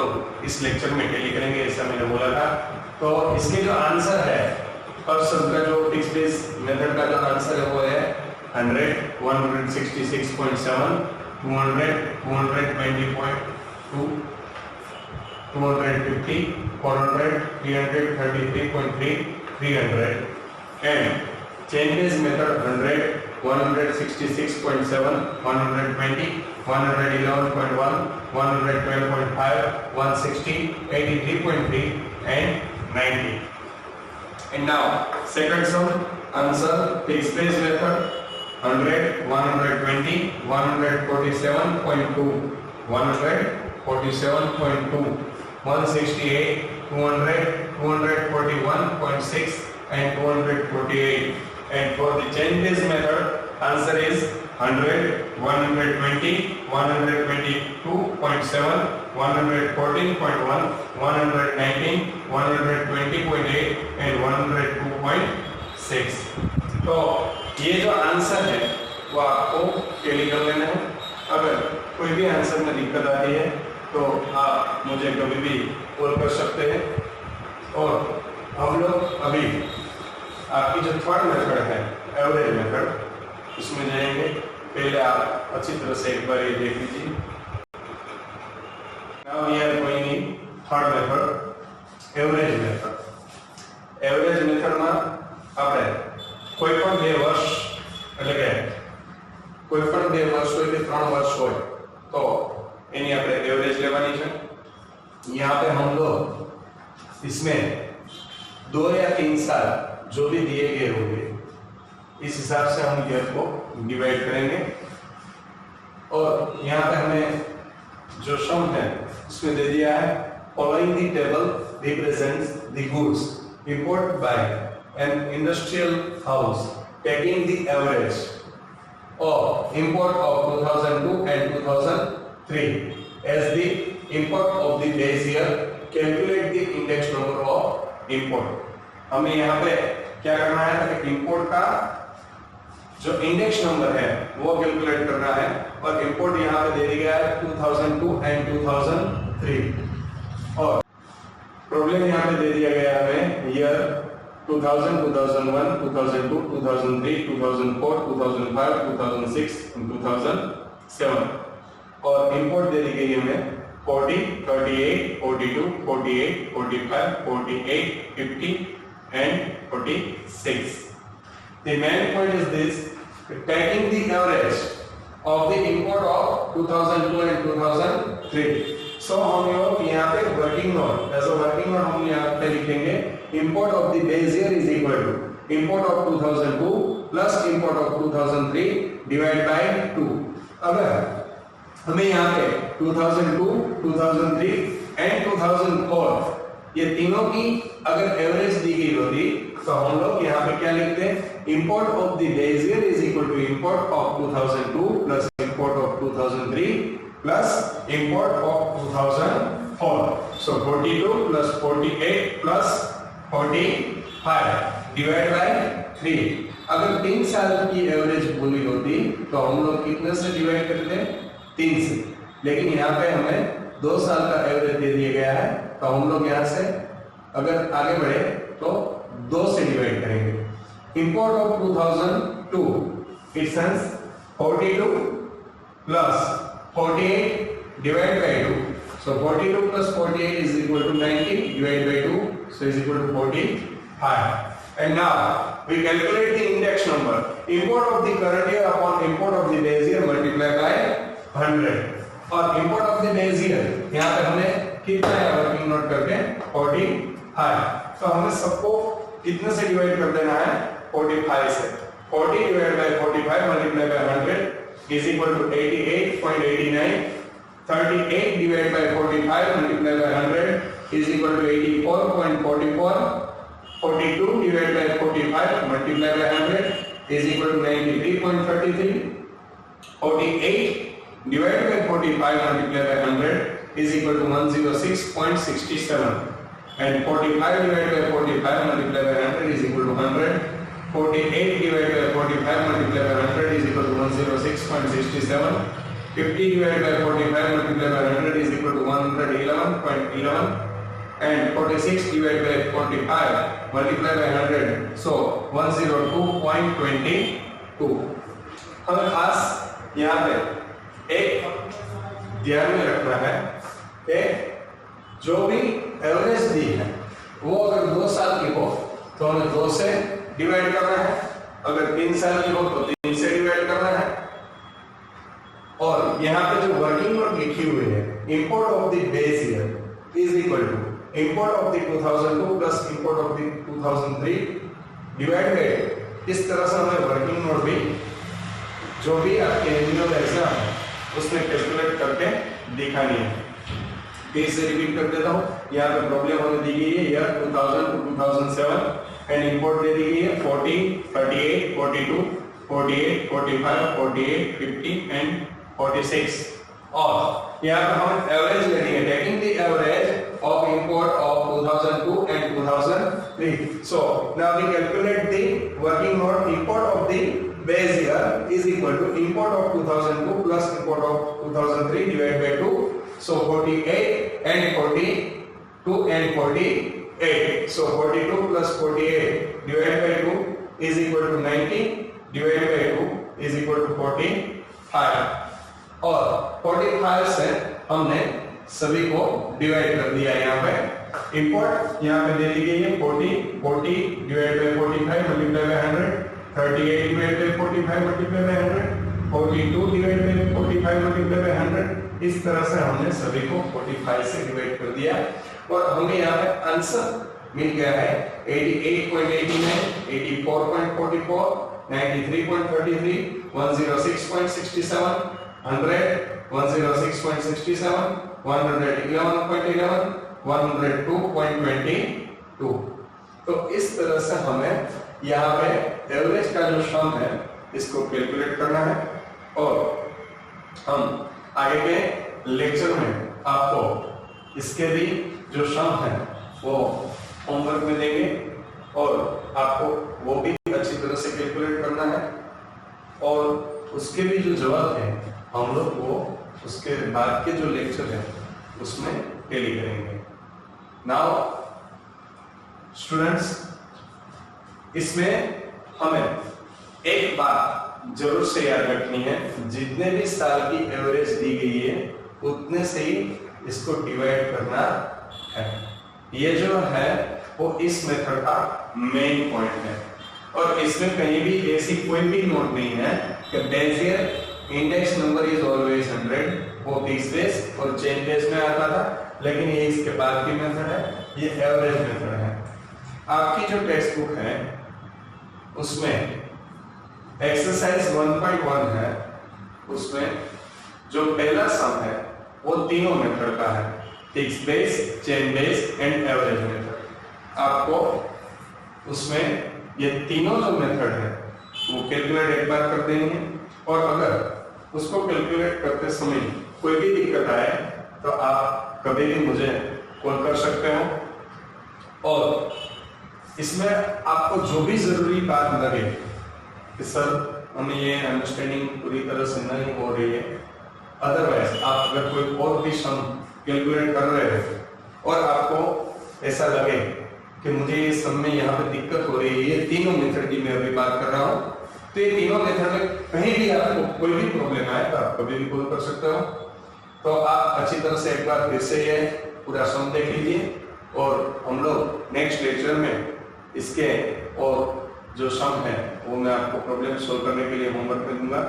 लोग इस लेक्चर में टेली करेंगे, ऐसा मैंने बोला था। तो इसके जो आंसर है फर्स्ट सब का जो फिक्स बेस मेथड का जो आंसर है वो है 100, 166.7, 200, 220.2, 250, 400, 333.3, 300 and changes method 100, 166.7, 120, 111.1, 112.5, 160, 83.3 and 90. And now second sum answer fixed base method 100, 120, 147.2, 147.2, 168, 200, 241.6 and 248. And for the chain base method, answer is 100, 120, 122.7, 114.1, 119, 120.8 and 102.6. तो ये जो आंसर है वो आपको टेली कर लेना है। अगर कोई भी आंसर में दिक्कत आ रही है तो आप मुझे कभी भी कॉल कर सकते हैं। और हम लोग अभी आपकी जो थर्ड मेथड है एवरेज मेथड, इसमें जाएंगे। पहले आप अच्छी तरह से एक बार ये देख लीजिए। Now we are going in third method average method. Average method में આપણે કોઈપણ બે વર્ષ એટલે કે કોઈપણ બે વર્ષ હોય કે 3 વર્ષ હોય તો એની આપણે એવરેજ લેવાની છે। यहाँ पे हम लोग इसमें 2 या 3 साल जो भी दिए गए होंगे इस हिसाब से हम ईयर को डिवाइड करेंगे। और यहाँ पे हमें जो सम है उसमें दे दिया है following the table represents the goods imported by an industrial house taking the average of import of 2002 and 2003 as the import of the base year, calculate the index number of import। हमें यहाँ पे क्या करना है कि import का जो index number है वो कैलकुलेट करना है। और इंपोर्ट यहाँ पे दे दिया है 2002 एंड 2003 और प्रॉब्लम यहाँ पे दे दिया गया है हमें ईयर 2000, 2001, 2002, 2003, 2004, 2005, 2006 and 2007 और इंपोर्ट दे दी गई है हमें 40, 38, 42, 48, 45, 48, 50 and 46. The main point is this: taking the average of the import of 2002 and 2003. So हम लोग यहाँ पे working note as a working note हम यहाँ पे लिखेंगे import of the base year is equal to import of 2002 plus import of 2003 divided by 2। अगर हमें यहाँ पे 2002, 2003 and 2004 ये तीनों की अगर एवरेज दी गई होती तो हम लोग यहाँ पे क्या लिखते हैं import of the base year is equal to import of 2002 plus import of 2003 plus import of 2004। So 42 plus 48 plus 45 divided by 3। अगर 3 साल की एवरेज बोली होती तो हम लोग कितने से डिवाइड करते 3 से, लेकिन यहाँ पे हमें 2 साल का एवरेज दे दिया गया है तो हम लोग यहाँ से अगर आगे बढ़े तो 2 से डिवाइड करेंगे। Import of 2002 it's 42 plus 48 divide by 2। So 42 plus 48 is equal to 90 divided by 2, so is equal to 45. And now we calculate the index number. Import of the current year upon import of the base year multiply by 100। और import of the base year यहाँ पे हमने कितना है working note करके 45। तो हमें सबको कितने से डिवाइड कर देना है 45 से। 40 divided by 45 multiplied by 100 is equal to 88.89। 38 divided by 45 multiplied by 100 is equal to 84.44। 42 divided by 45 multiplied by 100 is equal to 93.33। 48 divided by 45 multiplied by 100 is equal to 106.67 and 45 divided by 45 multiplied by 100 is equal to 100। 48 divided by 45 multiplied by 100 is equal to 106.67 50 divided by 45 multiplied by 100 is equal to 111.11, and 46 divided by 45 multiplied by 100, so 102.22. हमें खास यहाँ पे एक ध्यान में रखना है कि जो भी एवरेज दी है वो अगर 2 साल की हो तो हमें 2 से डिवाइड करना है, अगर 3 साल की हो तो 3 से डिवाइड करना है। और यहाँ पे जो वर्किंग नोट लिखी हुई है, import of the base year is equal to import of the 2002 plus import of the 2003 divide by, इस तरह से हमें वर्किंग नोट भी जो भी आपके एनुअल एग्जाम है उसमें कैलकुलेट करके दिखानी है। फिर से रिपीट कर देता हूँ, यहाँ पे प्रॉब्लम हमें दी गई है ईयर 2000 टू 2007 एंड इंपोर्ट दे दी गई है 40, 38, 42, 48, 45, 48, 50 एंड 46, और यहाँ पे हम एवरेज लेनी है, taking the average of import of 2002 and 2003। So now we calculate the working note import of the base year is equal to import of 2002 plus import of 2003 divided by 2, so 48 and 42 and 48, so 42 plus 48 divided by 2 is equal to 90 divided by 2 is equal to 45, और 45 से हमने सभी को divide कर दिया। यहाँ पे import यहाँ पे दे दी गई है 40 divided by 45 multiplied by 100, 38 divided by 45 multiplied by 100, 42 divided by 45 multiplied by 100, इस तरह से हमने सभी को 45 से डिवाइड कर दिया और हमें यहाँ पे आंसर मिल गया है 88.89, 84.44, 93.33, 106.67, 100, 106.67, 111.11, 102.22। तो इस तरह से हमें यहाँ पे एवरेज का जो सम है इसको कैलकुलेट करना है, और हम आगे के लेक्चर में आपको इसके भी जो सम है वो होमवर्क में देंगे और आपको वो भी अच्छी तरह से कैलकुलेट करना है, और उसके भी जो जवाब है हम लोग वो उसके बाद के जो लेक्चर है उसमें टेली करेंगे। नाउ स्टूडेंट्स, इसमें हमें एक बात जरूर से याद रखनी है, जितने भी साल की एवरेज दी गई है उतने से ही इसको डिवाइड करना है। ये जो है वो इस मेथड का मेन पॉइंट है, और इसमें कहीं भी ऐसी कोई भी नोट नहीं है कि Bezier index number is always 100, वो 20 बेस और चेन बेस में आता था, लेकिन ये इसके बाद की मेथड है, ये एवरेज मेथड है। आपकी जो टेक्स्ट बुक है उसमें एक्सरसाइज 1.1 है, उसमें जो पहला सम है वो तीनों मेथड का है, fix base, chain base and average method. आपको उसमें ये तीनों जो मेथड है वो कैलकुलेट एक बार कर देनी है, और अगर उसको कैलकुलेट करते समय कोई भी दिक्कत आए तो आप कभी भी मुझे कॉल कर सकते हो, और इसमें आपको जो भी जरूरी बात लगे कि सर हमें ये अंडरस्टैंडिंग पूरी तरह से नहीं हो रही है, अदरवाइज आप अगर कोई और भी सम कैलकुलेट कर रहे हो और आपको ऐसा लगे कि मुझे ये सम में यहाँ पे दिक्कत हो रही है, ये तीनों मेथड की मैं अभी बात कर रहा हूँ, तो ये तीनों मेथड में कहीं भी आपको कोई भी प्रॉब्लम आए तो आप कभी भी कॉल कर सकते हो। तो आप अच्छी तरह से एक बार फिर से ये पूरा सम देख लीजिए, और हम लोग नेक्स्ट लेक्चर में इसके और जो सम है वो मैं आपको प्रॉब्लम सॉल्व करने के लिए होमवर्क में दूंगा।